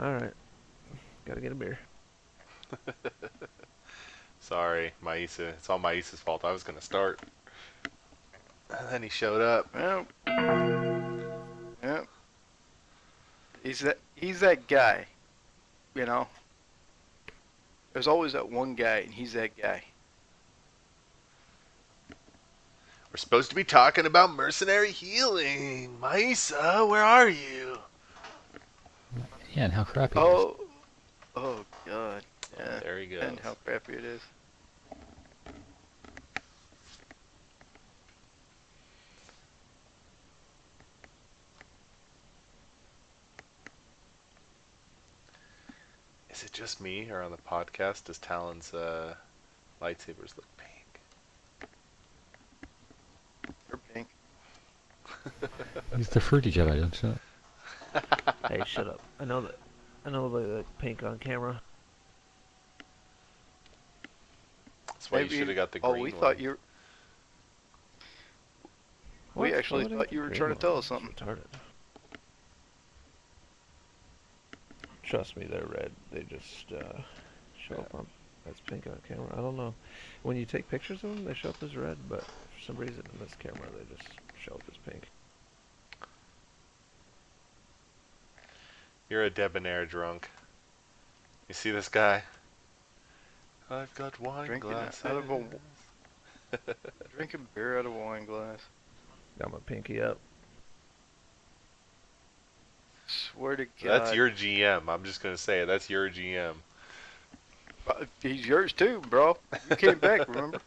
Alright. Gotta get a beer. Sorry, Maisa. It's all Maisa's fault. I was gonna start. And then he showed up. Well, yeah. He's that guy, you know. There's always that one guy, and he's that guy. We're supposed to be talking about mercenary healing. Maisa, where are you? Yeah, and how crappy it is. Oh, oh God, Oh, yeah. there he goes. And how crappy it is. Is it just me, or on the podcast does Talon's lightsabers look pink? They're pink. He's the fruity Jedi, don't you know? Hey, shut up. I know that. I know they look pink on camera. That's why you should have got the Oh, green we one. thought you. We What? actually Why would I thought get you the were green trying to tell one? us something. It's retarded. Trust me, they're red. They just show up on as pink on camera. I don't know. When you take pictures of them, they show up as red, but for some reason in this camera, they just show up as pink. You're a debonair drunk. You see this guy? I've got wine Drinking glasses. out of a drinking beer out of a wine glass. Got my pinky up. Swear to God. That's your GM. I'm just gonna say it. That's your GM. He's yours too, bro. You came back, remember?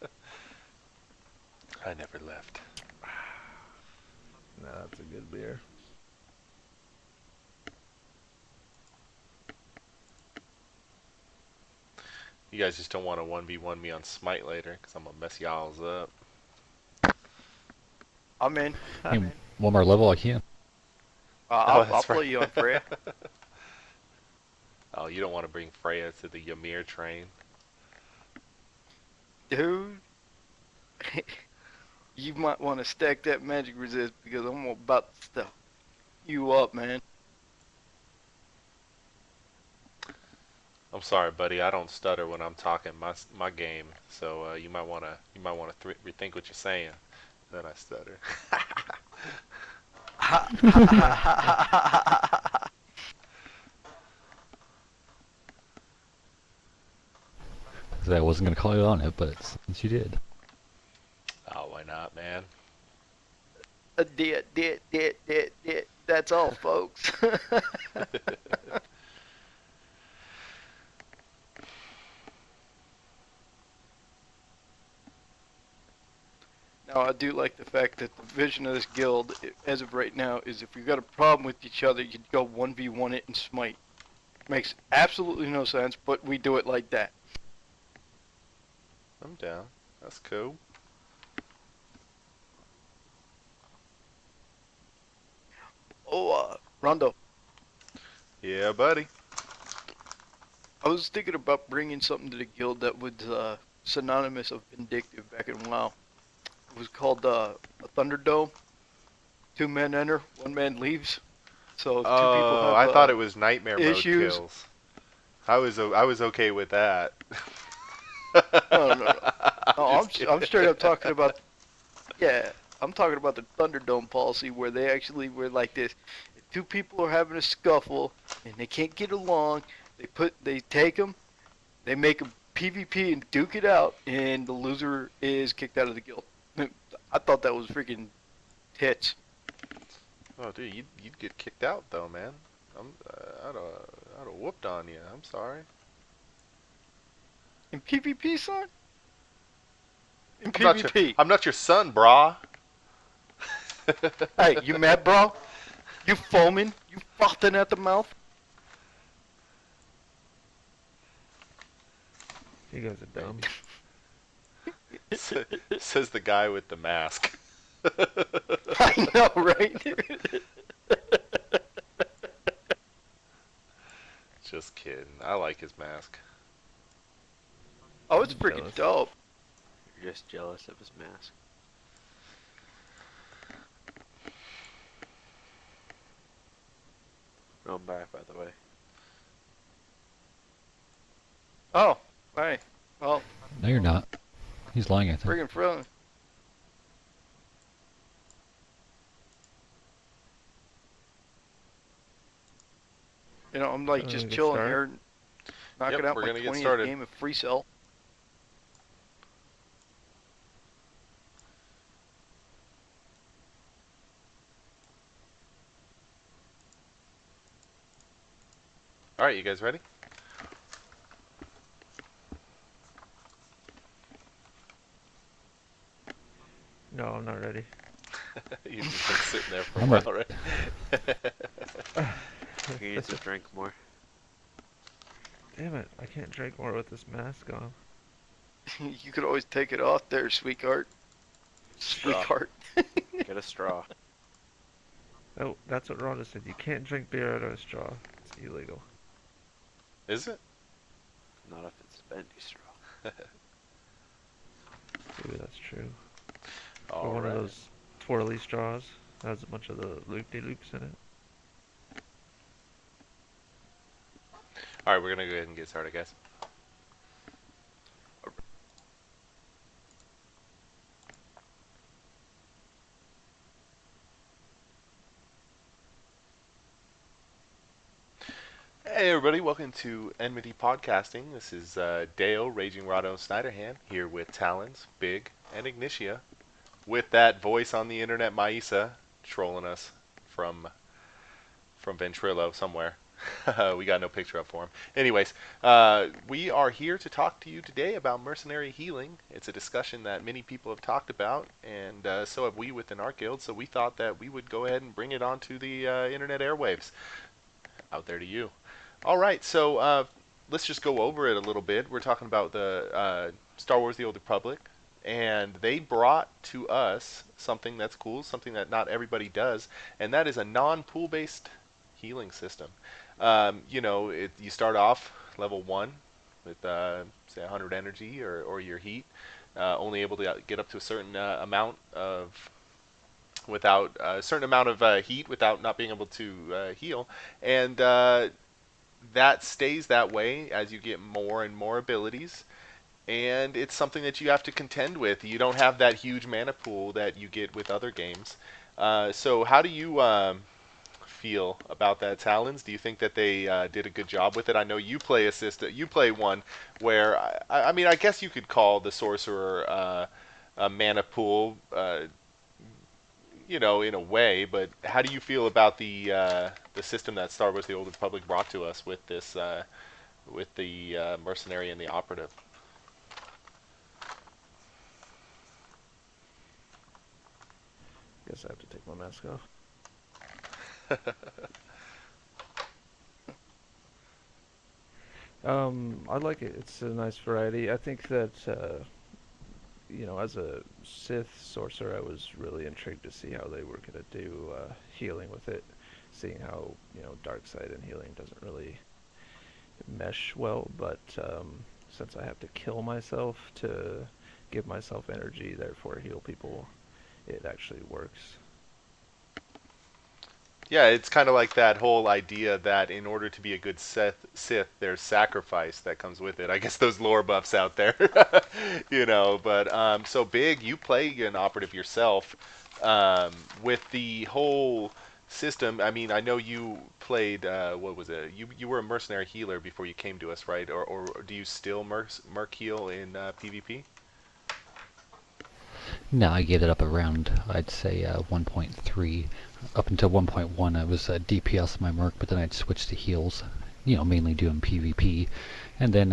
I never left. Nah, that's a good beer. You guys just don't want to 1v1 me on Smite later, because I'm gonna mess y'all's up. I'm in. Hey, one more level, I can. I'll that's play right. you on Freya. Oh, you don't want to bring Freya to the Ymir train? Dude, you might want to stack that magic resist because I'm about to stuff you up, man. I'm sorry, buddy. I don't stutter when I'm talking my game, so you might wanna rethink what you're saying. Then I stutter. I wasn't going to call you on it, but since you did. Oh, why not, man? That's all, folks. Now, I do like the fact that the vision of this guild, as of right now, is if you got a problem with each other, you go 1v1 it and smite. Makes absolutely no sense, but we do it like that. I'm down. That's cool. Oh, Rondo, Yeah, buddy. I was thinking about bringing something to the guild that was synonymous of vindictive back in WoW. It was called a Thunderdome. 2 men enter, 1 man leaves. So if 2 people Oh, have I thought it was nightmare mode issues. kills. I was okay with that. No. Just I'm kidding. straight up talking about. Yeah, I'm talking about the Thunderdome policy where they actually were like this. If 2 people are having a scuffle and they can't get along, they take them, they make a PvP and duke it out, and the loser is kicked out of the guild. I thought that was freaking hits. Oh, dude, you'd get kicked out though, man. I'd have whooped on you. I'm sorry. In PvP, son? In I'm not your PvP. I'm not your son, brah. Hey, you mad, bro? You foaming? You frothing at the mouth? You guys are dumb. Says the guy with the mask. I know, right? Just kidding. I like his mask. Oh, it's I'm freaking jealous. dope. You're just jealous of his mask. I'm back, by the way. Oh, right. Well, No, you're not. He's lying, I think. friggin' frozen. I'm like So we just get chilling started. here, Yep, knocking out we're my gonna get 20th started. game of free cell. All right, you guys ready? No, I'm not ready. You've just been sitting there for a I'm while, ready. right? You need to drink more. Damn it! I can't drink more with this mask on. You could always take it off there, sweetheart. Straw. Sweetheart. Get a straw. Oh, that's what Rhonda said. You can't drink beer out of a straw. It's illegal. Is it? Not if it's a bendy straw. Maybe that's true. Or All one of right. those twirly straws that has a bunch of the loop-de-loops in it. All right, we're gonna go ahead and get started, guys. Hey everybody, welcome to Enmity Podcasting. This is Dale, Raging Rado Snyderhand, here with Talons, Big, and Ignitia. With that voice on the internet, Maisa, trolling us from Ventrilo somewhere. We got no picture up for him. Anyways, we are here to talk to you today about mercenary healing. It's a discussion that many people have talked about, and so have we within our guild. So we thought that we would go ahead and bring it onto the internet airwaves. Out there to you. All right, so let's just go over it a little bit. We're talking about the Star Wars: The Old Republic, and they brought to us something that's cool, something that not everybody does, and that is a non-pool-based healing system. You start off level 1 with say 100 energy or your heat, only able to get up to a certain amount of without a certain amount of heat without not being able to heal, and that stays that way as you get more and more abilities. And it's something that you have to contend with. You don't have that huge mana pool that you get with other games. So how do you feel about that, Talons? Do you think that they did a good job with it? I know you play a system. You play one where I mean, I guess you could call the sorcerer a mana pool, in a way. But how do you feel about the system that Star Wars: The Old Republic brought to us with this with the mercenary and the operative? Guess I have to take my mask off. I like it. It's a nice variety. I think that as a Sith sorcerer, I was really intrigued to see how they were gonna do healing with it, seeing how dark side and healing doesn't really mesh well. But since I have to kill myself to give myself energy, therefore heal people, it actually works. Yeah, it's kind of like that whole idea that in order to be a good Sith, there's sacrifice that comes with it. I guess those lore buffs out there, But so Big, you play an operative yourself. With the whole system, I mean, I know you played. What was it? You were a mercenary healer before you came to us, right? Or do you still merc heal in PvP? No, I gave it up around, I'd say, 1.3. Up until 1.1, I was DPS my Merc, but then I'd switch to heals, mainly doing PvP. And then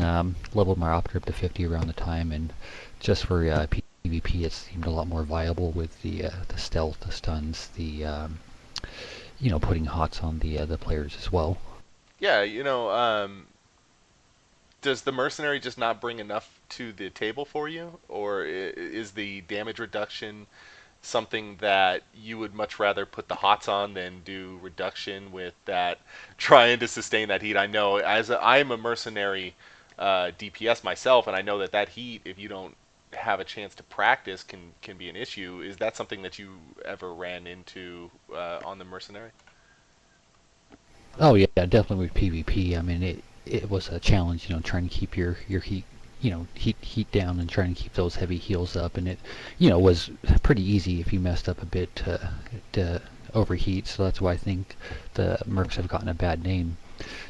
leveled my Operative to 50 around the time, and just for PvP, it seemed a lot more viable with the stealth, the stuns, the, putting hots on the players as well. Yeah, does the mercenary just not bring enough to the table for you, or is the damage reduction something that you would much rather put the hots on than do reduction with that, trying to sustain that heat? I know I'm a mercenary DPS myself, and I know that heat, if you don't have a chance to practice, can be an issue. Is that something that you ever ran into on the mercenary? Oh yeah, definitely with PvP. I mean, it was a challenge, trying to keep your heat, heat down and trying to keep those heavy heals up. And it, was pretty easy if you messed up a bit to overheat. So that's why I think the mercs have gotten a bad name,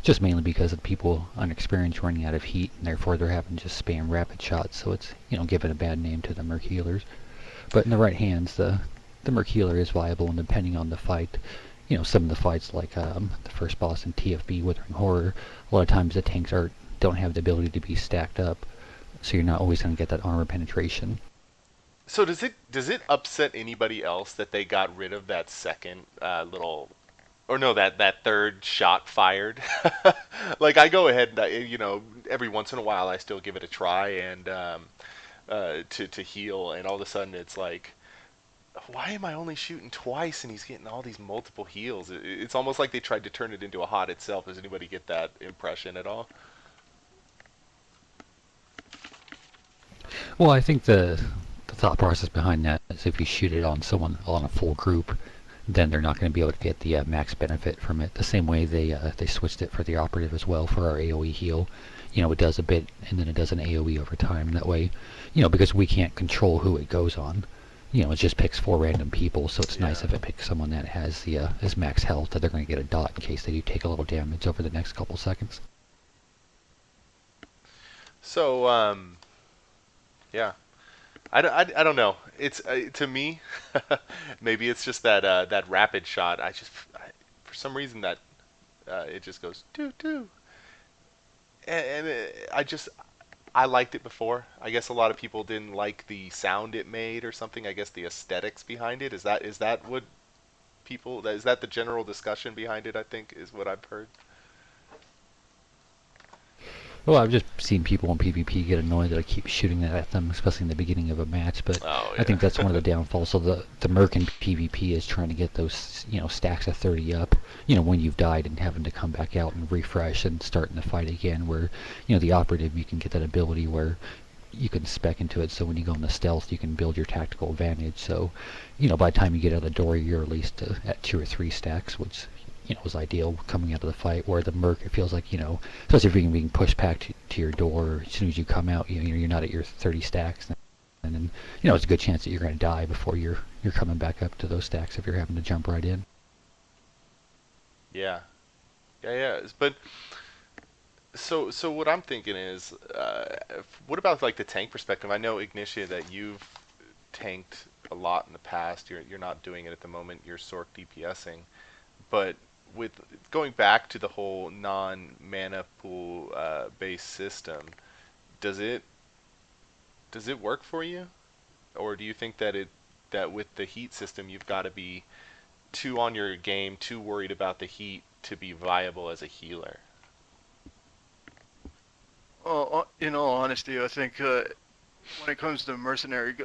just mainly because of people unexperienced running out of heat, and therefore they're having to just spam rapid shots. So it's, given a bad name to the merc healers. But in the right hands, the merc healer is viable, and depending on the fight, some of the fights like the first boss in TFB, Withering Horror, a lot of times the tanks don't have the ability to be stacked up, so you're not always going to get that armor penetration. So does it upset anybody else that they got rid of that second little, or no, that third shot fired? Like I go ahead and every once in a while I still give it a try and to heal, and all of a sudden it's like, why am I only shooting twice and he's getting all these multiple heals? It's almost like they tried to turn it into a HOT itself. Does anybody get that impression at all? Well, I think the thought process behind that is if you shoot it on someone on a full group, then they're not going to be able to get the max benefit from it. The same way they switched it for the operative as well for our AOE heal. It does a bit and then it does an AOE over time. That way, because we can't control who it goes on, it just picks 4 random people. So it's nice if it picks someone that has the has max health, that they're going to get a dot in case they do take a little damage over the next couple seconds. So yeah, I don't know. It's to me, maybe it's just that rapid shot. For some reason that it just goes doo doo, and I liked it before. I guess a lot of people didn't like the sound it made or something. I guess the aesthetics behind it. Is that what people? Is that the general discussion behind it? I think is what I've heard. Well, I've just seen people in PvP get annoyed that I keep shooting that at them, especially in the beginning of a match. But Oh I think yeah. that's one of the downfalls. So the merc in PvP is trying to get those, stacks of 30 up, when you've died and having to come back out and refresh and start in the fight again. Where, the operative, you can get that ability where you can spec into it. So when you go into stealth, you can build your tactical advantage. So, by the time you get out the door, you're at least at 2 or 3 stacks, which was ideal coming out of the fight. Where the merc, it feels like, especially if you're being pushed back to your door, as soon as you come out, you're not at your 30 stacks, and then it's a good chance that you're going to die before you're coming back up to those stacks if you're having to jump right in. Yeah. Yeah, yeah. But so what I'm thinking is, what about like the tank perspective? I know Ignitia that you've tanked a lot in the past. You're not doing it at the moment. You're Sork DPSing, but with going back to the whole non-mana pool based system, does it does it work for you, or do you think that with the heat system you've got to be too on your game, too worried about the heat to be viable as a healer? In all honesty, I think when it comes to mercenary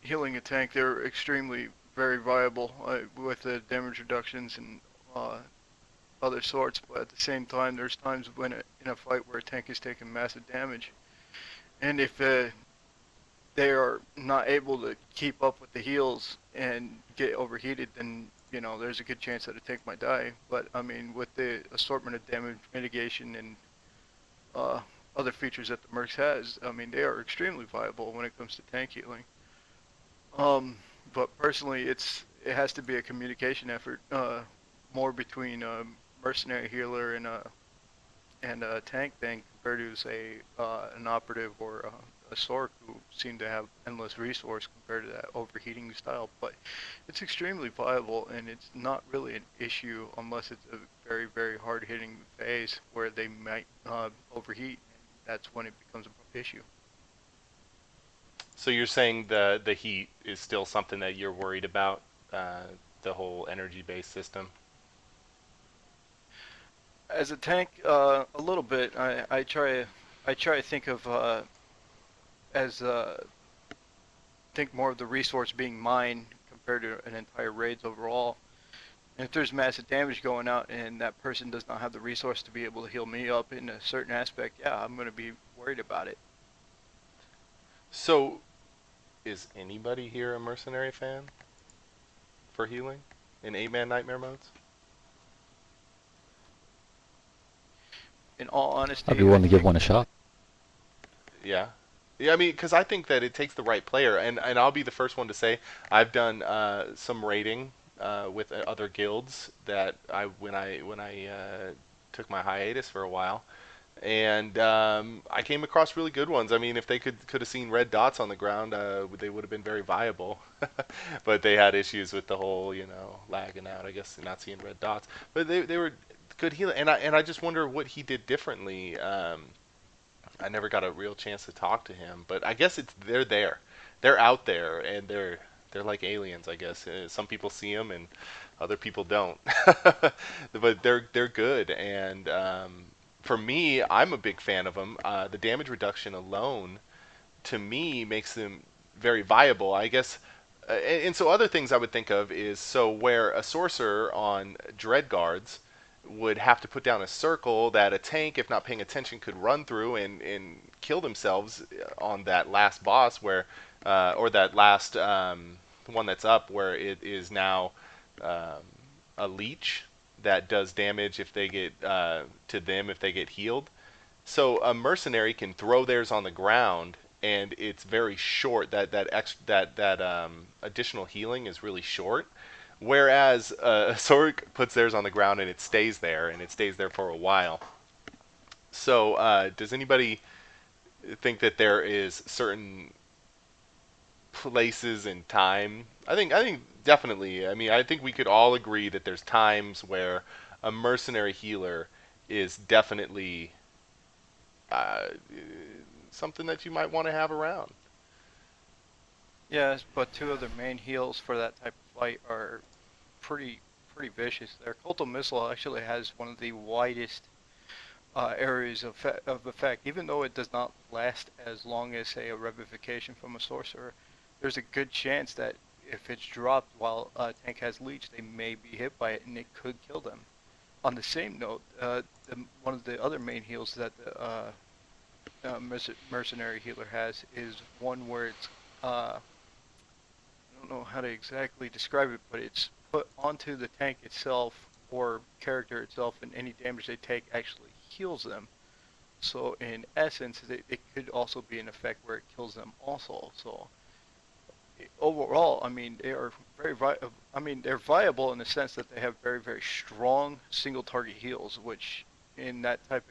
healing a tank, they're extremely very viable with the damage reductions and uh, other sorts. But at the same time, there's times when in a fight where a tank is taking massive damage, and if they are not able to keep up with the heals and get overheated, then there's a good chance that a tank might die. But I mean, with the assortment of damage mitigation and uh, other features that the Mercs has, I mean, they are extremely viable when it comes to tank healing. But personally, it has to be a communication effort, more between a mercenary healer and a tank thing compared to say an operative or a Sork who seem to have endless resource compared to that overheating style. But it's extremely viable and it's not really an issue unless it's a very very hard hitting phase where they might overheat. That's when it becomes an issue. So you're saying the heat is still something that you're worried about, the whole energy-based system? As a tank, a little bit. I try to think of as think more of the resource being mine compared to an entire raid's overall. And if there's massive damage going out and that person does not have the resource to be able to heal me up in a certain aspect, yeah, I'm going to be worried about it. So is anybody here a mercenary fan for healing in 8-man nightmare modes? In all I'd be honesty, I willing to give think one a shot. Yeah. Yeah, I mean, because I think that it takes the right player, and I'll be the first one to say I've done some raiding with other guilds that when I took my hiatus for a while, and I came across really good ones. I mean, if they could have seen red dots on the ground, they would have been very viable. But they had issues with the whole, lagging out. I guess not seeing red dots, but they were good healing, and I just wonder what he did differently. I never got a real chance to talk to him, but I guess they're there, they're out there, and they're like aliens. I guess some people see them and other people don't, but they're good. And for me, I'm a big fan of them. The damage reduction alone to me makes them very viable. I guess, and so other things I would think of is so where a sorcerer on dread guards would have to put down a circle that a tank, if not paying attention, could run through and kill themselves on that last boss where, or that last one that's up where it is now um, a leech that does damage if they get to them if they get healed. So a mercenary can throw theirs on the ground, and it's very short. That additional healing is really short. Whereas a Sorg puts theirs on the ground and it stays there, and it stays there for a while. So does anybody think that there is certain places and time? I think definitely. I mean, I think we could all agree that there's times where a mercenary healer is definitely uh, something that you might want to have around. yes, but two of the main heals for that type of fight are pretty pretty vicious. Their cultal missile actually has one of the widest areas of effect, even though it does not last as long as, say, a revivification from a sorcerer. There's a good chance that if it's dropped while a tank has leech, they may be hit by it and it could kill them. On the same note, one of the other main heals that the mercenary healer has is one where it's I don't know how to exactly describe it, but it's put onto the tank itself or character itself, and any damage they take actually heals them. So in essence, it could also be an effect where it kills them also. So overall, I mean, they are I mean, they're viable in the sense that they have very, very strong single target heals, which in that type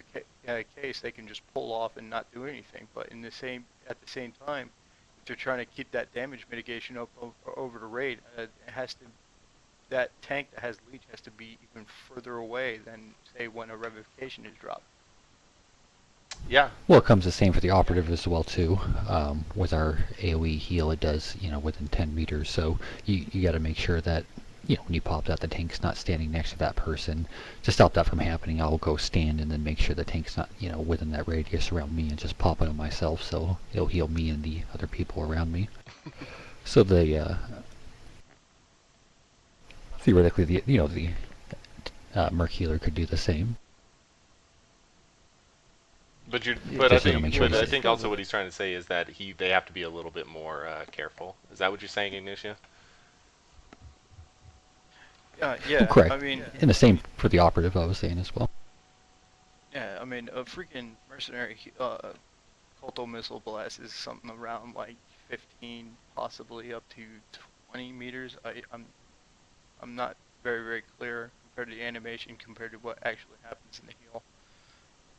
of case they can just pull off and not do anything. But at the same time, if they're trying to keep that damage mitigation up over the raid, it has to that tank that has leech has to be even further away than say when a revivification is dropped. Yeah, Well, it comes the same for the operative as well too. With our AOE heal, it does within 10 meters. So you got to make sure that when you pop that, the tank's not standing next to that person. To stop that from happening, I'll go stand and then make sure the tank's not within that radius around me and just pop it on myself, so it'll heal me and the other people around me. So the theoretically the merc healer could do the same. but I Just think, make sure but I he's think also what he's trying to say is that they have to be a little bit more careful. Is that what you're saying, Ignitia? Yeah, I correct. mean, And the same for the operative, I was saying as well. yeah, I mean, a freaking mercenary culto missile blast is something around like 15, possibly up to 20 meters. I'm not very, very clear compared to the animation compared to what actually happens in the heal.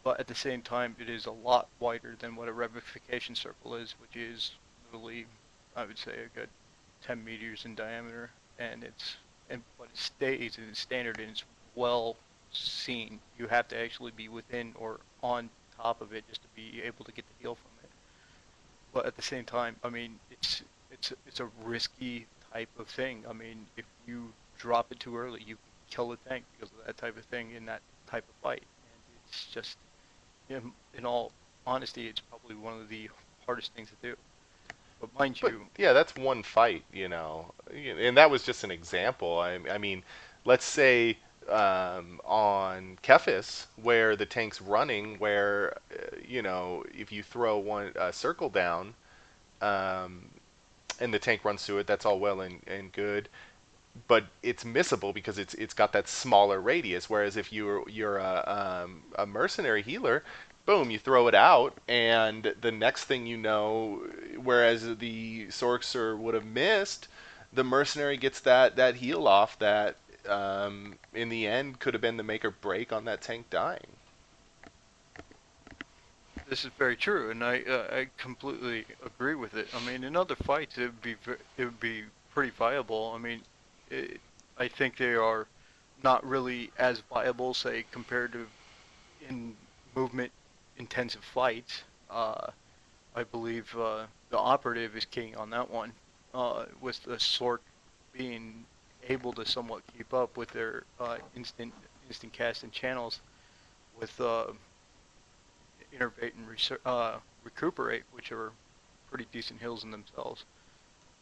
But at the same time, it is a lot wider than what a revivification circle is, which is literally, I would say, a good 10 meters in diameter, and but it stays in its standard and it's well seen. You have to actually be within or on top of it just to be able to get the heal from it. But at the same time, I mean, it's a risky type of thing. I mean, if you drop it too early, you can kill the tank because of that type of thing in that type of fight, and it's just in all honesty, it's probably one of the hardest things to do. But mind But you, yeah, that's one fight, and that was just an example. I mean, let's say on Kephis, where the tank's running, where if you throw one circle down, um, and the tank runs through it, that's all well and good. but it's missable because it's got that smaller radius. Whereas if you're a mercenary healer, boom, you throw it out, and the next thing you know, whereas the sorcerer would have missed, the mercenary gets that heal off that in the end could have been the make or break on that tank dying. This is very true, and I completely agree with it. I mean, in other fights, it would be pretty viable. I mean, it, I think they are not really as viable, say, compared to in movement intensive fights. I believe the operative is king on that one, with the Sork being able to somewhat keep up with their instant cast and channels with innervate and recuperate, which are pretty decent hills in themselves.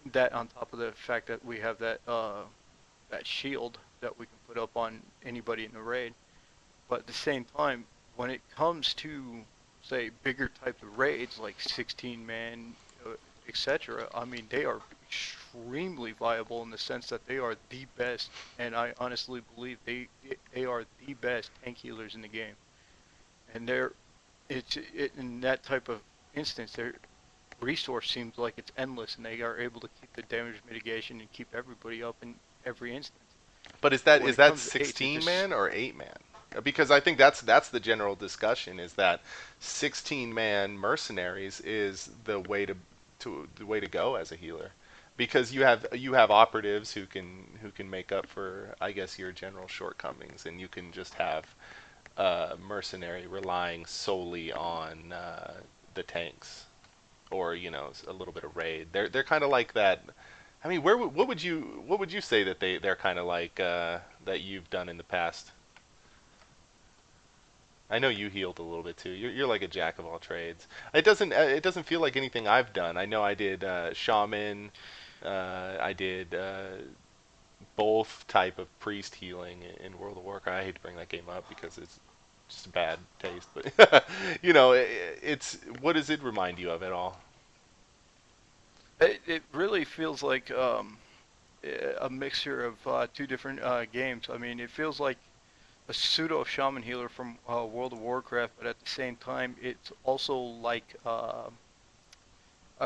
That on top of the fact that we have that shield that we can put up on anybody in the raid. But at the same time, when it comes to say bigger type of raids like 16 man, etc., I mean they are extremely viable in the sense that they are the best, and I honestly believe they are the best tank healers in the game. And in that type of instance, their resource seems like it's endless, and they are able to keep the damage mitigation and keep everybody up in every instance. But is But that when is it that comes to eights, 16 man or 8 man? Because I think that's the general discussion is that 16 man mercenaries is the way to go as a healer. Because you have operatives who can make up for, I guess, your general shortcomings, and you can just have mercenary relying solely on the tanks, or a little bit of raid. They're kind of like that. I mean, what would you say that they're kind of like that you've done in the past? I know you healed a little bit too. You're like a jack of all trades. It doesn't feel like anything I've done. I know I did shaman. I did both type of priest healing in World of Warcraft. I hate to bring that game up because it's just a bad taste, but it's what does it remind you of at all? It really feels like a mixture of two different games. I mean, it feels like a pseudo shaman healer from World of Warcraft, but at the same time, it's also like a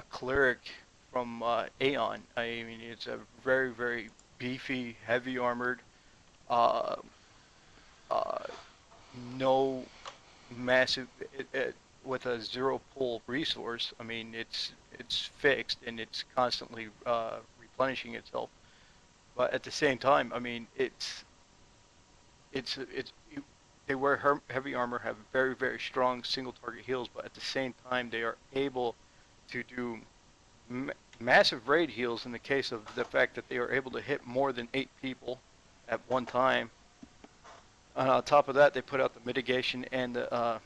cleric from Aeon. I mean, it's a very, very beefy, heavy armored, uh, uh, no massive, with a zero pull resource. I mean, it's fixed and it's constantly replenishing itself. But at the same time, I mean, it's they wear heavy armor, have very very strong single target heals, but at the same time they are able to do massive raid heals in the case of the fact that they are able to hit more than 8 people at one time. And on top of that, they put out the mitigation and a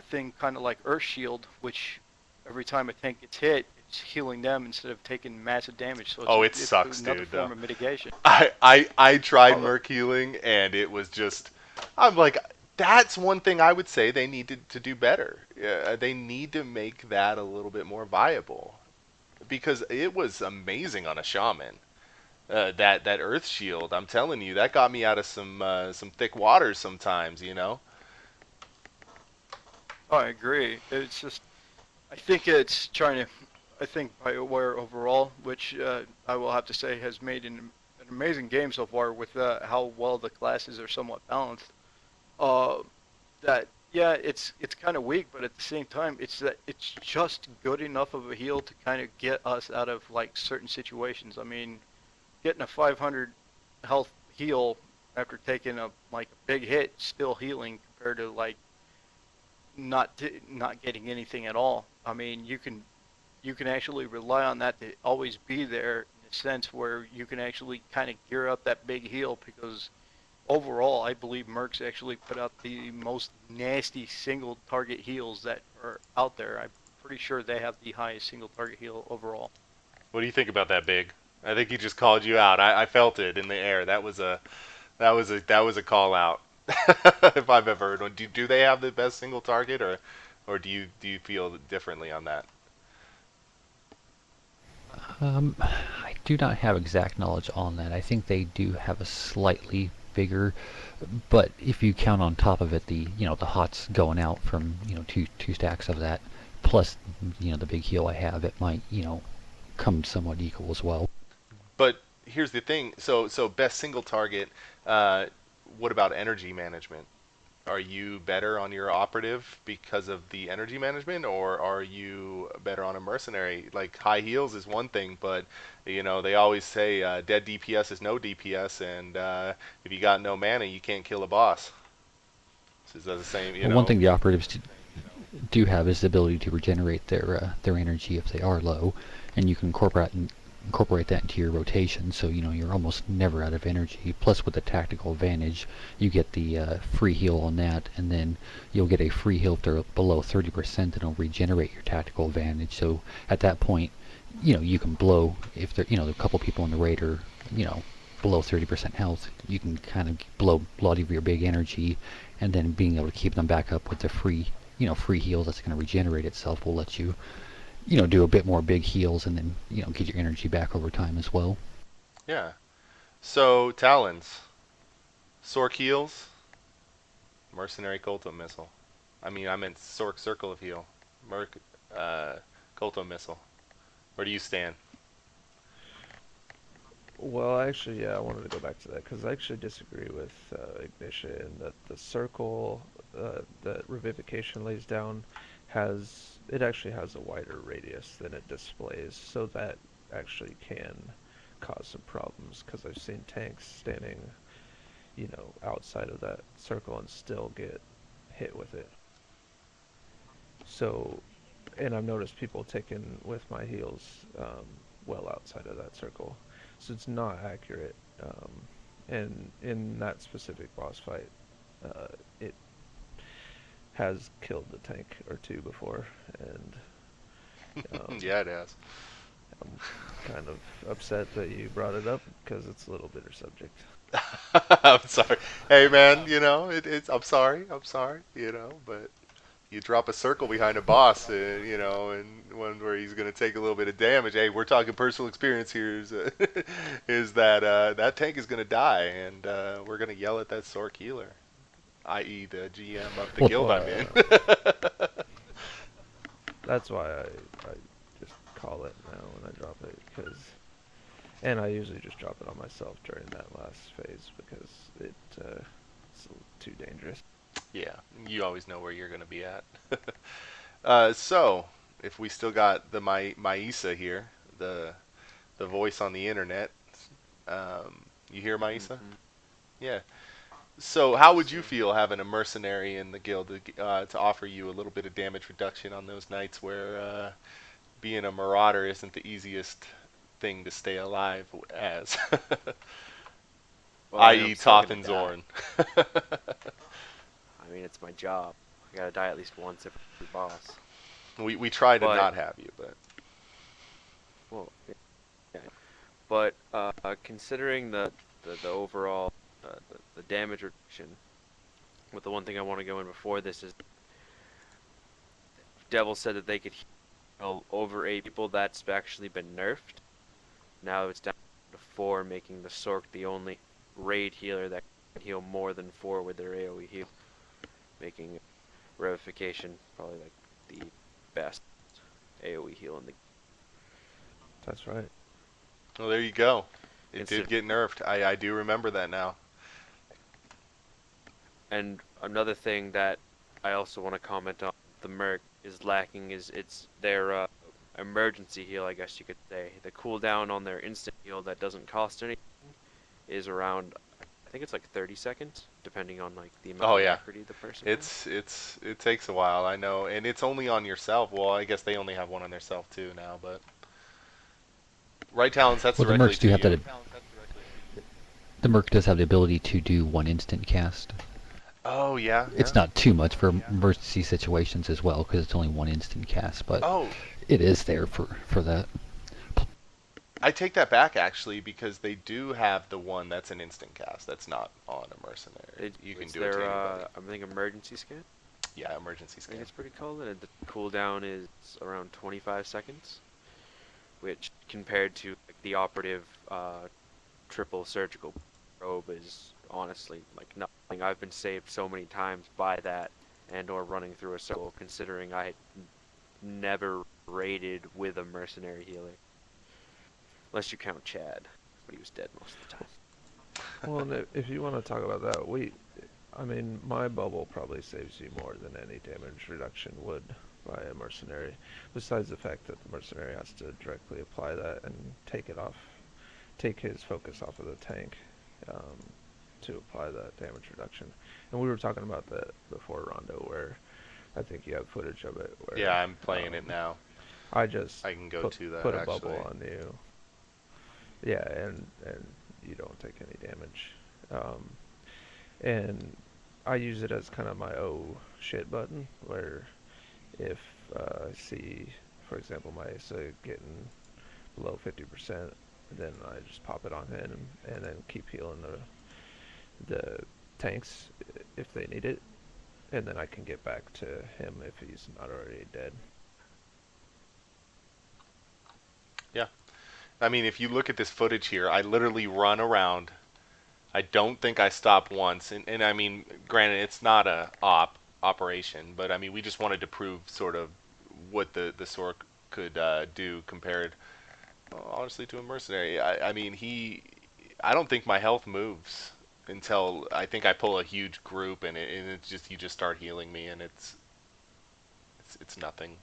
thing kind of like Earth Shield, which every time a tank gets hit, it's healing them instead of taking massive damage. So Oh, it it's sucks, another dude. Though form of mitigation. I tried Oh, Merc healing, and it was just, I'm like, that's one thing I would say they needed to do better. They need to make that a little bit more viable because it was amazing on a shaman. That Earth Shield, I'm telling you, that got me out of some thick waters sometimes. I agree. It's just I think it's trying to. I think BioWare overall, which I will have to say has made an amazing game so far with how well the classes are somewhat balanced. Uh, that yeah, it's kind of weak, but at the same time, it's just good enough of a heal to kind of get us out of like certain situations. I mean, getting a 500 health heal after taking a like a big hit, still healing compared to like not getting anything at all. I mean, you can actually rely on that to always be there in a sense where you can actually kind of gear up that big heal because overall, I believe Mercs actually put out the most nasty single target heals that are out there. I'm pretty sure they have the highest single target heal overall. What do you think about that, Big? I think he just called you out. I felt it in the air. That was a call out. If I've ever heard one. Do they have the best single target, or do you feel differently on that? I do not have exact knowledge on that. I think they do have a slightly bigger, but if you count on top of it the the hots going out from two stacks of that, plus the big heal I have, it might come somewhat equal as well. But here's the thing. So best single target. Uh, what about energy management? Are you better on your operative because of the energy management, or are you better on a mercenary? Like high heals is one thing, but they always say dead DPS is no DPS, and if you got no mana, you can't kill a boss. So is that the same? Well, one thing the operatives do have is the ability to regenerate their energy if they are low, and you can incorporate that into your rotation, so you're almost never out of energy. Plus, with the tactical advantage, you get the free heal on that, and then you'll get a free heal if they're below 30%, and it'll regenerate your tactical advantage. So at that point, you can blow if there a couple people in the raid are below 30% health. You can kind of blow a lot of your big energy, and then being able to keep them back up with the free heals that's going to regenerate itself will let you do a bit more big heals and then, get your energy back over time as well. Yeah. So talons, Sork heals, mercenary Kolto missile. I meant Sork circle of heal, Merc, Kolto missile. Where do you stand? Well, actually, yeah, I wanted to go back to that because I actually disagree with Ignition in that the circle that Revivification lays down actually has a wider radius than it displays, so that actually can cause some problems because I've seen tanks standing, outside of that circle and still get hit with it. So, and I've noticed people taking with my heals well outside of that circle. So it's not accurate. And in that specific boss fight, it has killed the tank or two before, and Yeah, it has. I'm kind of upset that you brought it up because it's a little bitter subject. I'm sorry. Hey, man, it's. I'm sorry. I'm sorry. But you drop a circle behind a boss, and one where he's going to take a little bit of damage. Hey, we're talking personal experience here. Is that that tank is going to die, and we're going to yell at that Sork healer, i.e., the GM of the Well, guild I'm in. That's why I just call it now when I drop it, and I usually just drop it on myself during that last phase because it's too dangerous. Yeah, you always know where you're going to be at. So, if we still got the Maisa here, the voice on the internet, you hear Maisa? Mm-hmm. Yeah. So, how would Yes, you sir. feel having a mercenary in the guild to offer you a little bit of damage reduction on those nights where being a marauder isn't the easiest thing to stay alive as, Well, I mean, I'm i.e., still Toth gonna and die. Zorn? I mean, it's my job. I gotta die at least once every boss. We try to But not have you, but well, yeah. But considering the overall the damage reduction, with the one thing I want to go in before this is Devil said that they could heal over 8 people. That's actually been nerfed. Now it's down to 4, making the Sork the only raid healer that can heal more than 4 with their AoE heal, making Revivification probably like the best AoE heal in the That's right. well, there you go. It did consider. get nerfed. I do remember that now. And another thing that I also want to comment on the Merc is lacking is it's their emergency heal, I guess you could say. The cooldown on their instant heal that doesn't cost anything is around, I think it's like 30 seconds, depending on like the amount Oh of yeah, alacrity the person has. it takes a while. I know, and it's only on yourself. Well, I guess they only have one on themselves too now, but right talents that's Well, the directly mercs do to have you. that. The merc does have the ability to do one instant cast. Oh yeah, yeah. It's not too much for emergency situations as well because it's only one instant cast, but Oh, it is there for that. I take that back actually because they do have the one that's an instant cast. That's not on a mercenary. You can It's do it to their anybody. I think emergency scan. Yeah, emergency I think scan. it's pretty called, and the cooldown is around 25 seconds, which compared to like, the operative triple surgical probe is honestly like nothing. I've been saved so many times by that and or running through a circle, considering I never raided with a mercenary healer. Unless you count Chad, but he was dead most of the time. Well, and if you want to talk about that, I mean, my bubble probably saves you more than any damage reduction would by a mercenary. Besides the fact that the mercenary has to directly apply that and take his focus off of the tank um, to apply that damage reduction. And we were talking about that before, Rondo, where I think you have footage of it Yeah, where I'm playing it now. I just I can go put, to that put a actually. bubble on you. Yeah, and you don't take any damage. And I use it as kind of my oh shit button, where if I see, for example, my ISA getting below 50%, then I just pop it on him and then keep healing the tanks if they need it, and then I can get back to him if he's not already dead. Yeah. I mean, if you look at this footage here, I literally run around. I don't think I stopped once, and I mean, granted, it's not a operation, but I mean, we just wanted to prove sort of what the Sork could do compared, honestly, to a mercenary. I mean, I don't think my health moves until I think I pull a huge group, and it's just you just start healing me, and it's nothing.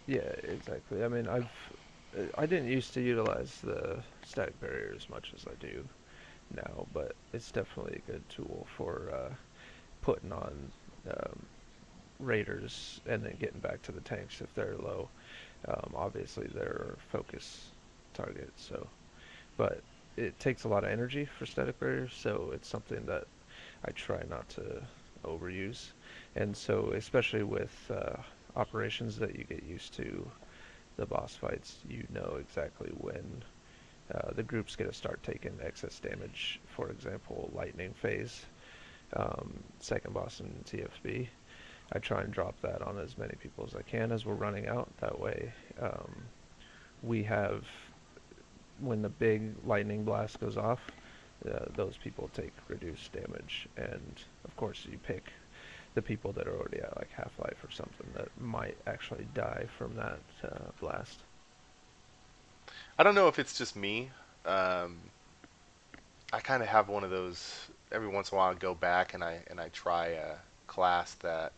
Yeah, exactly. I mean, I didn't used to utilize the static barrier as much as I do now, but it's definitely a good tool for putting on um, raiders and then getting back to the tanks if they're low. Obviously, they're focus targets, so but it takes a lot of energy for static barriers, so it's something that I try not to overuse. And so, especially with operations that you get used to, the boss fights, you know exactly when the group's going to start taking excess damage. For example, lightning phase, second boss in TFB. I try and drop that on as many people as I can as we're running out. That way, we have, when the big lightning blast goes off, those people take reduced damage. And of course, you pick the people that are already at like Half-Life or something that might actually die from that blast. I don't know if it's just me. I kind of have one of those every once in a while. I go back and I try a class that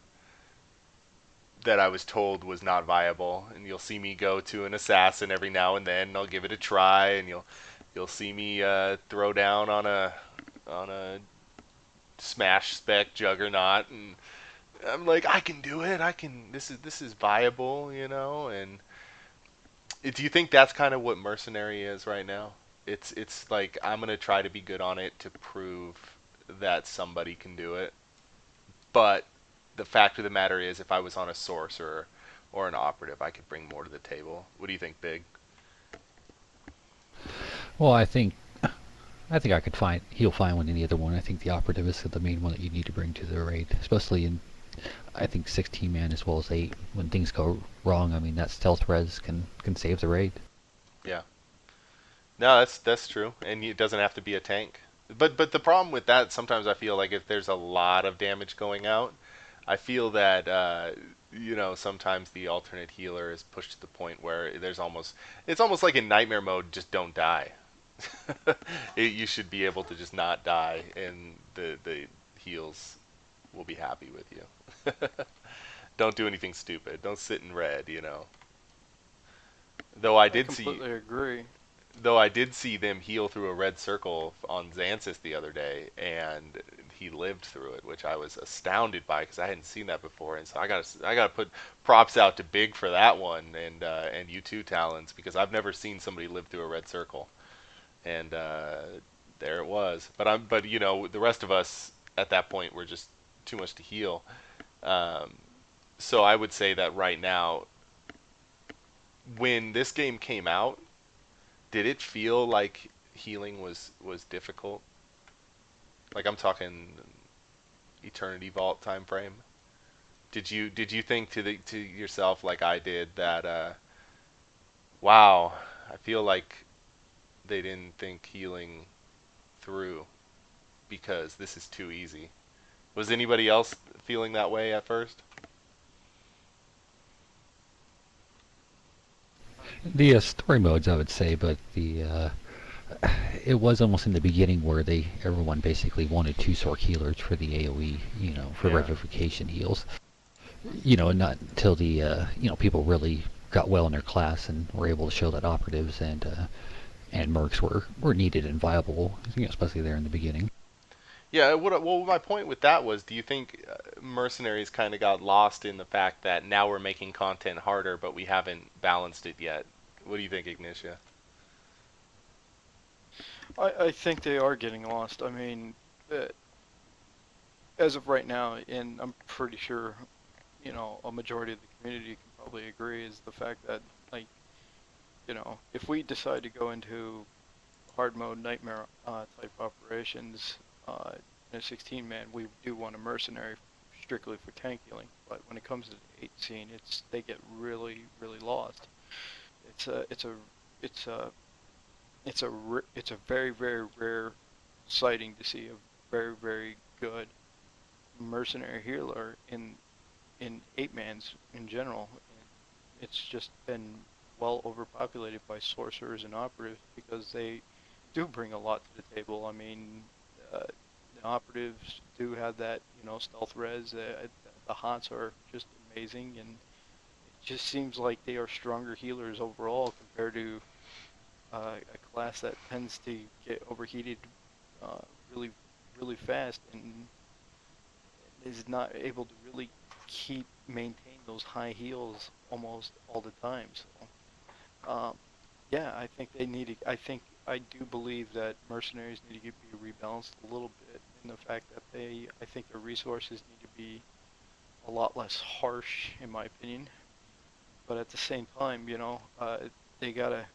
I was told was not viable, and you'll see me go to an assassin every now and then. And I'll give it a try, and you'll see me throw down on a smash spec juggernaut, and I'm like, I can do it. I can. This is viable, you know. And do you think that's kind of what mercenary is right now? It's like I'm gonna try to be good on it to prove that somebody can do it. But the fact of the matter is, if I was on a source or an operative, I could bring more to the table. What do you think, Big? Well, I think I could find he'll find one in the other one. I think the operative is the main one that you need to bring to the raid, especially in I think 16 man as well as 8. When things go wrong, I mean that stealth res can save the raid. Yeah. No, that's true, and it doesn't have to be a tank. But the problem with that, sometimes I feel like if there's a lot of damage going out, I feel that sometimes the alternate healer is pushed to the point where it's almost like in nightmare mode, just don't die. You should be able to just not die, and the heals will be happy with you. Don't do anything stupid. Don't sit in red, you know. Though I I did see completely agree. though I did see them heal through a red circle on Xansis the other day, and he lived through it, which I was astounded by because I hadn't seen that before. And so I gotta put props out to Big for that one, and you too, Talons, because I've never seen somebody live through a red circle, and there it was. But the rest of us at that point were just too much to heal. Um, so I would say that right now, when this game came out, did it feel like healing was difficult? Like I'm talking Eternity Vault time frame. Did you think to yourself like I did that wow, I feel like they didn't think healing through because this is too easy. Was anybody else feeling that way at first? The story modes, I would say, but the it was almost in the beginning where everyone basically wanted two Sork healers for the AOE, for Yeah. revivification heals. And not until the people really got well in their class and were able to show that operatives and mercs were needed and viable, especially there in the beginning. Yeah, well, my point with that was, do you think Mercenaries kind of got lost in the fact that now we're making content harder, but we haven't balanced it yet? What do you think, Ignitia? I think they are getting lost. I mean, uh, as of right now, and I'm pretty sure, a majority of the community can probably agree, is the fact that, like, if we decide to go into hard mode nightmare type operations in a 16 man, we do want a mercenary strictly for tank healing. But when it comes to the 8 scene, they get really really lost. It's a it's a it's a it's a very very rare sighting to see a very very good mercenary healer in 8 mans in general. And it's just been well overpopulated by sorcerers and operatives because they do bring a lot to the table. I mean, the operatives do have that, stealth res. The HOTS are just amazing, and it just seems like they are stronger healers overall compared to a class that tends to get overheated uh, really, really fast and is not able to really maintain those high heals almost all the time. So, yeah, I think they need to. I do believe that mercenaries need to be rebalanced a little bit in the fact that I think their resources need to be a lot less harsh, in my opinion. But at the same time, they gotta,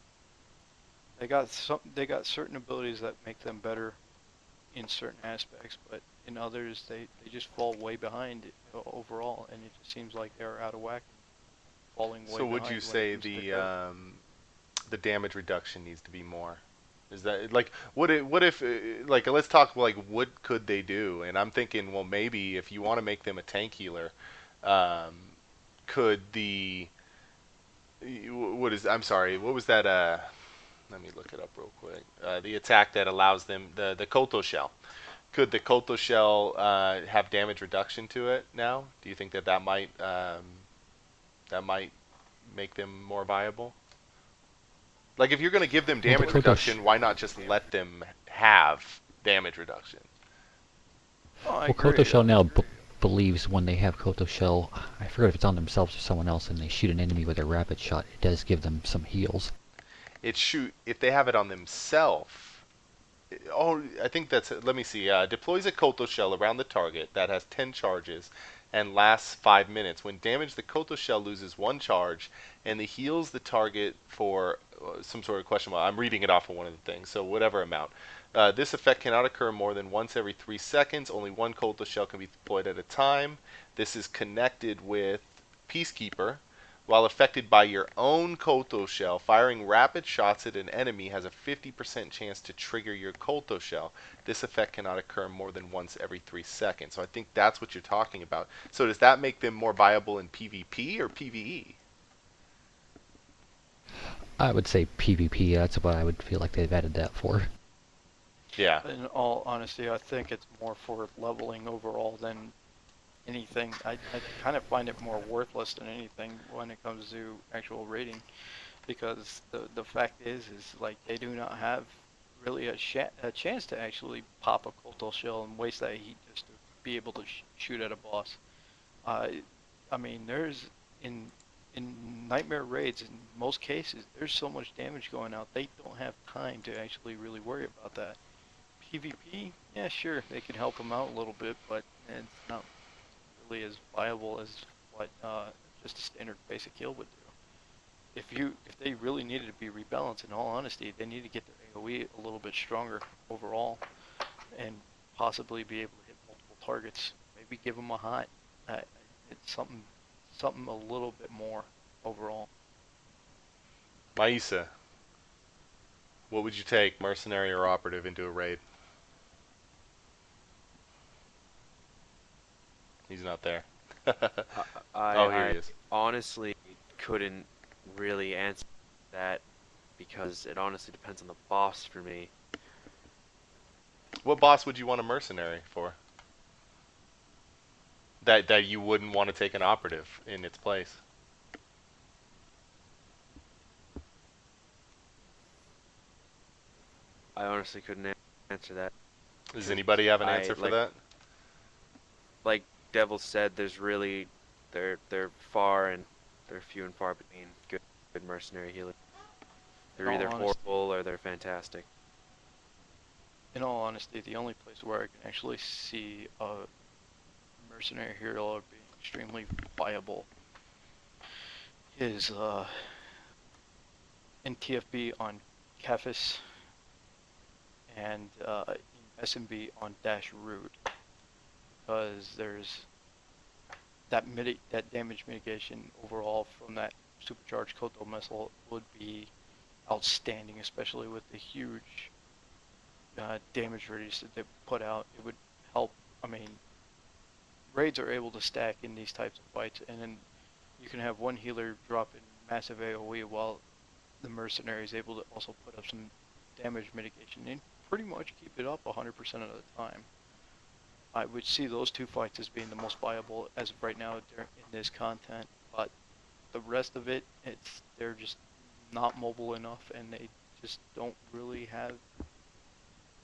they got certain abilities that make them better in certain aspects, but in others, they just fall way behind overall, and it just seems like they're out of whack, falling way So would you behind when it say comes to growth. the damage reduction needs to be more? Is that like what if like let's talk like what could they do? And I'm thinking, well, maybe if you want to make them a tank healer, um, could the what is I'm sorry, what was that? Let me look it up real quick. The attack that allows them the Koto shell. Could the Koto shell have damage reduction to it now? Do you think that that might make them more viable? Like if you're going to give them Well, the damage Kotosh, reduction, why not just let them have damage reduction? Oh, I well, Koto agree. Shell now believes when they have Koto Shell, I forget if it's on themselves or someone else, and they shoot an enemy with a rapid shot, it does give them some heals. It shoot if they have it on themselves. Oh, I think that's it. Let me see. Deploys a Koto shell around the target that has 10 charges and lasts 5 minutes. When damaged, the Koto shell loses 1 charge and it heals the target for some sort of question mark. I'm reading it off of one of the things, so whatever amount. This effect cannot occur more than once every 3 seconds. Only one Koto shell can be deployed at a time. This is connected with Peacekeeper. While affected by your own Koto shell, firing rapid shots at an enemy has a 50% chance to trigger your Koto shell. This effect cannot occur more than once every 3 seconds. So I think that's what you're talking about. So does that make them more viable in PvP or PvE? I would say PvP, that's what I would feel like they've added that for. Yeah. In all honesty, I think it's more for leveling overall than anything. I kind of find it more worthless than anything when it comes to actual rating, because the fact is like they do not have really a chance to actually pop a Coltal shell and waste that heat just to be able to shoot at a boss. Uh, I mean, there's in in nightmare raids, in most cases, there's so much damage going out, they don't have time to actually really worry about that. PvP, yeah, sure, they can help them out a little bit, but it's not really as viable as what just a standard basic kill would do. If they really needed to be rebalanced, in all honesty, they need to get their AOE a little bit stronger overall, and possibly be able to hit multiple targets. Maybe give them a hot. It's something a little bit more overall. Maisa, what would you take, mercenary or operative, into a raid? He's not there. I, Oh, here I he is. honestly couldn't really answer that because it honestly depends on the boss for me. What boss would you want a mercenary for? That you wouldn't want to take an operative in its place. I honestly couldn't answer that Does because anybody have an I answer for that? like Devil said, there's really they're far and they're few and far between good mercenary healers. In They're all either honesty, horrible or they're fantastic. the only place where I can actually see a mercenary hero being extremely viable is in TFB on Kefis and in SMB on Dash Root, because there's that damage mitigation overall from that supercharged Koto missile would be outstanding, especially with the huge damage radius that they put out. It would help. I mean, raids are able to stack in these types of fights, and then you can have one healer drop in massive AoE while the mercenary is able to also put up some damage mitigation and pretty much keep it up 100% of the time. I would see those two fights as being the most viable as of right now in this content, but the rest of it, they're just not mobile enough, and they just don't really have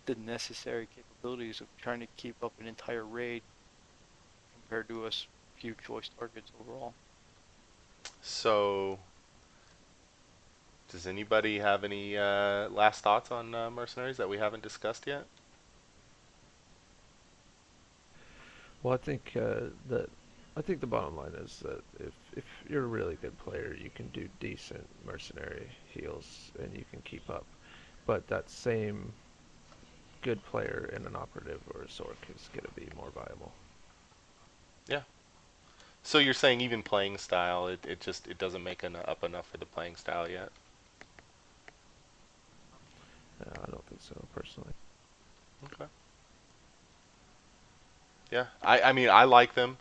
the necessary capabilities of trying to keep up an entire raid compared to us few choice targets overall. So, does anybody have any last thoughts on mercenaries that we haven't discussed yet? Well, I think the bottom line is that if you're a really good player, you can do decent mercenary heals and you can keep up. But that same good player in an operative or a Sork is going to be more viable. Yeah. So you're saying even playing style, it doesn't make up enough for the playing style yet? I don't think so, personally. Okay. Yeah. I mean, I like them.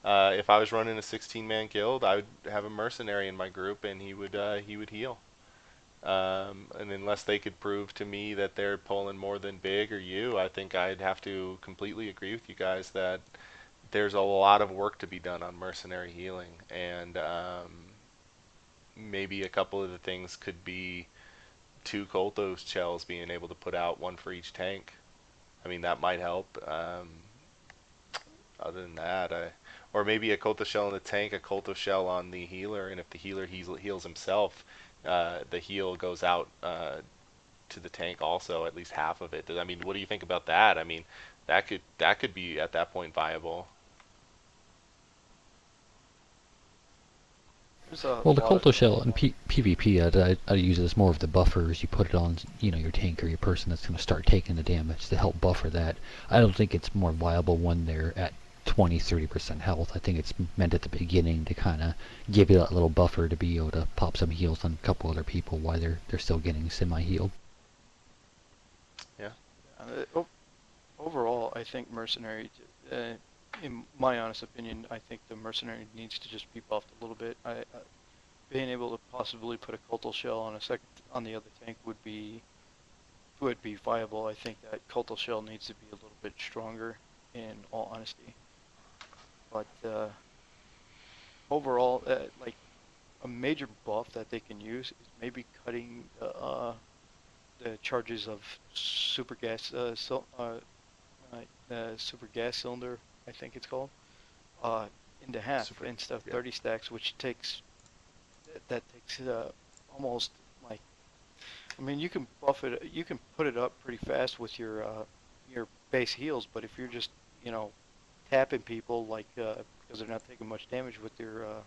If I was running a 16-man guild, I would have a mercenary in my group, and he would heal. And unless they could prove to me that they're pulling more than Big or you, I think I'd have to completely agree with you guys that there's a lot of work to be done on mercenary healing, and maybe a couple of the things could be two Kolthos shells being able to put out one for each tank. I mean, that might help. Other than that, or maybe a Kolto shell in the tank, a Kolto shell on the healer, and if the healer heals himself, the heal goes out to the tank also, at least half of it. I mean, what do you think about that? I mean, that could be at that point viable. There's a Well, the lot of Culto things Shell in involved. PvP, I'd use it as more of the buffers. You put it on, your tank or your person that's going to start taking the damage to help buffer that. I don't think it's more viable when they're at 20-30% health. I think it's meant at the beginning to kind of give you that little buffer to be able to pop some heals on a couple other people while they're still getting semi-healed. Yeah. Overall, I think mercenary, in my honest opinion, I think the mercenary needs to just be buffed a little bit. Being able to possibly put a cultal shell on the other tank would be viable. I think that cultal shell needs to be a little bit stronger, in all honesty. But overall, like a major buff that they can use is maybe cutting the charges of super gas super gas cylinder, I think it's called, uh, into half Super. instead of Yeah. 30 stacks, which that takes almost like, I mean, you can buff it, you can put it up pretty fast with your base heals, but if you're just, you know, tapping people like because they're not taking much damage with your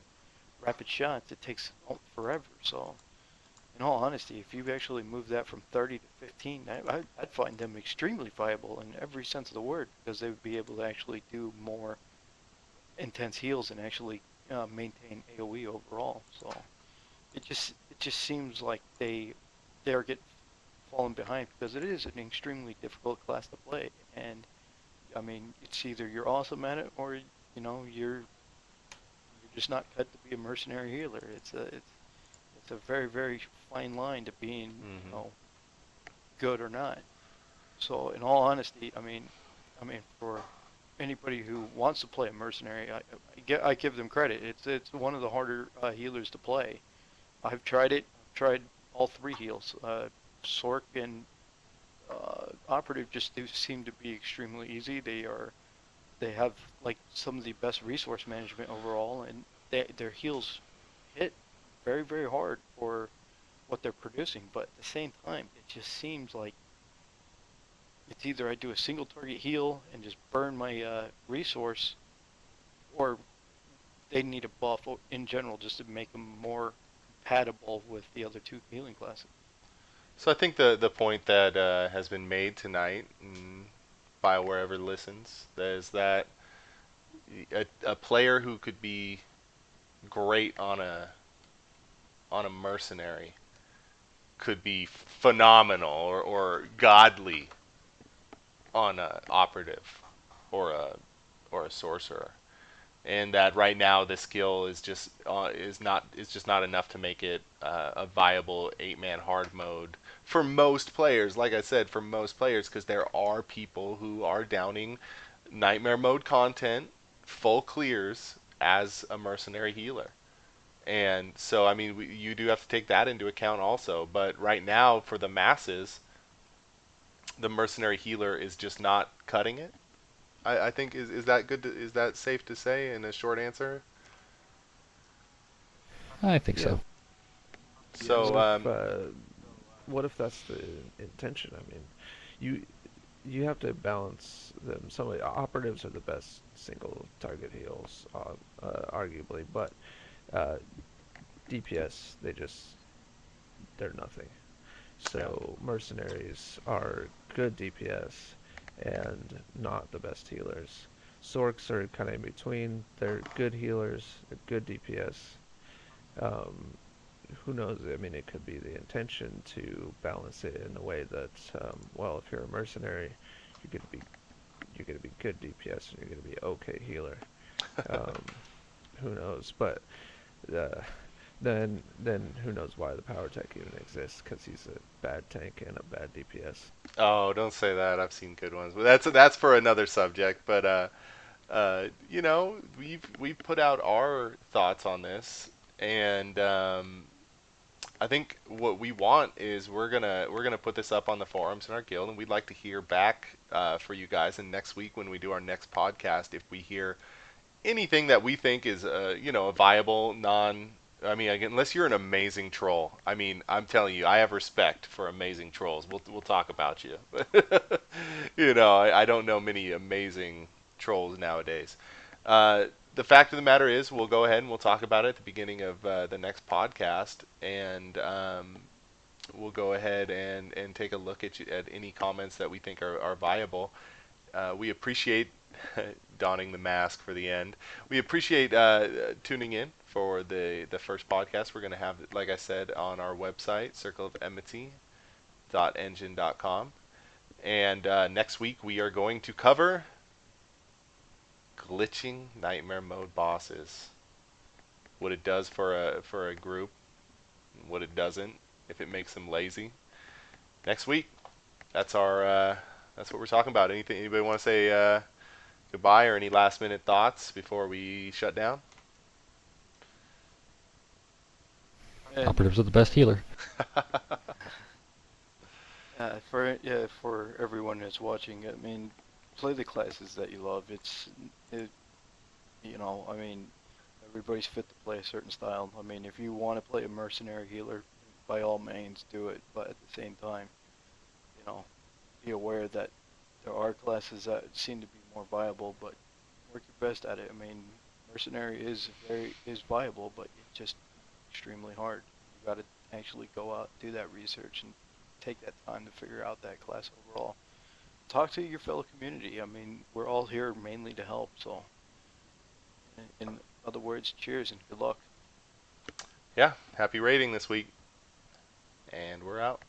rapid shots, it takes forever. So in all honesty, if you've actually moved that from 30 to 15, I'd find them extremely viable in every sense of the word, because they would be able to actually do more intense heals and actually maintain AOE overall. So it just seems like they're getting falling behind because it is an extremely difficult class to play. And I mean, it's either you're awesome at it or you're just not cut to be a mercenary healer. It's a very very fine line to being Mm-hmm. good or not. So in all honesty, I mean for anybody who wants to play a mercenary, I give them credit. It's one of the harder healers to play. I've tried it. I've tried all three heals. Sork and Operative just do seem to be extremely easy. They have like some of the best resource management overall, and their heals hit very very hard for what they're producing. But at the same time, it just seems like it's either I do a single target heal and just burn my resource, or they need a buff in general just to make them more compatible with the other two healing classes. So I think the point that has been made tonight, by wherever listens, is that a player who could be great on a mercenary could be phenomenal or godly on a operative or a sorcerer, and that right now the skill is just not enough to make it a viable 8-man hard mode for most players. Like I said, for most players, because there are people who are downing nightmare mode content full clears as a mercenary healer. And so, I mean, you do have to take that into account also. But right now, for the masses, the mercenary healer is just not cutting it. I think is that good? Is that safe to say in a short answer? I think Yeah. so. Yes. So, What if that's the intention? I mean, you you have to balance them. Some of the operatives are the best single target heals, arguably, but uh, DPS they're nothing. yeah. So mercenaries are good DPS and not the best healers. Sorks are kind of in between. They're good healers, they're good DPS. Um, who knows? I mean, it could be the intention to balance it in a way that, well, if you're a mercenary, you're gonna be you're gonna be good DPS and you're gonna be okay healer. Um, who knows? But uh, then who knows why the power tech even exists? Because he's a bad tank and a bad DPS. Oh, don't say that. I've seen good ones, but that's for another subject. But we've put out our thoughts on this, and I think what we want is we're gonna put this up on the forums in our guild, and we'd like to hear back for you guys. And next week when we do our next podcast, if we hear anything that we think is a viable non. I mean, again, unless you're an amazing troll. I mean, I'm telling you, I have respect for amazing trolls. We'll talk about you. I don't know many amazing trolls nowadays. The fact of the matter is, we'll go ahead and we'll talk about it at the beginning of the next podcast, and we'll go ahead and take a look at any comments that we think are viable. We appreciate donning the mask for the end. We appreciate tuning in for the first podcast. We're going to have, like I said, on our website, circleofenmity.engine.com. And next week we are going to cover glitching nightmare mode bosses. What it does for a group, what it doesn't, if it makes them lazy. Next week, that's our that's what we're talking about. Anybody want to say goodbye or any last minute thoughts before we shut down? And Operatives are the best healer. for everyone that's watching, I mean, play the classes that you love. It, I mean, everybody's fit to play a certain style. I mean, if you want to play a mercenary healer, by all means do it. But at the same time, you know, be aware that there are classes that seem to be more viable, but work your best at it. I mean, mercenary is viable, but it's just extremely hard. You got to actually go out, do that research, and take that time to figure out that class overall. Talk to your fellow community. I mean, we're all here mainly to help, so In other words, cheers and good luck. Yeah, happy raiding this week. And we're out.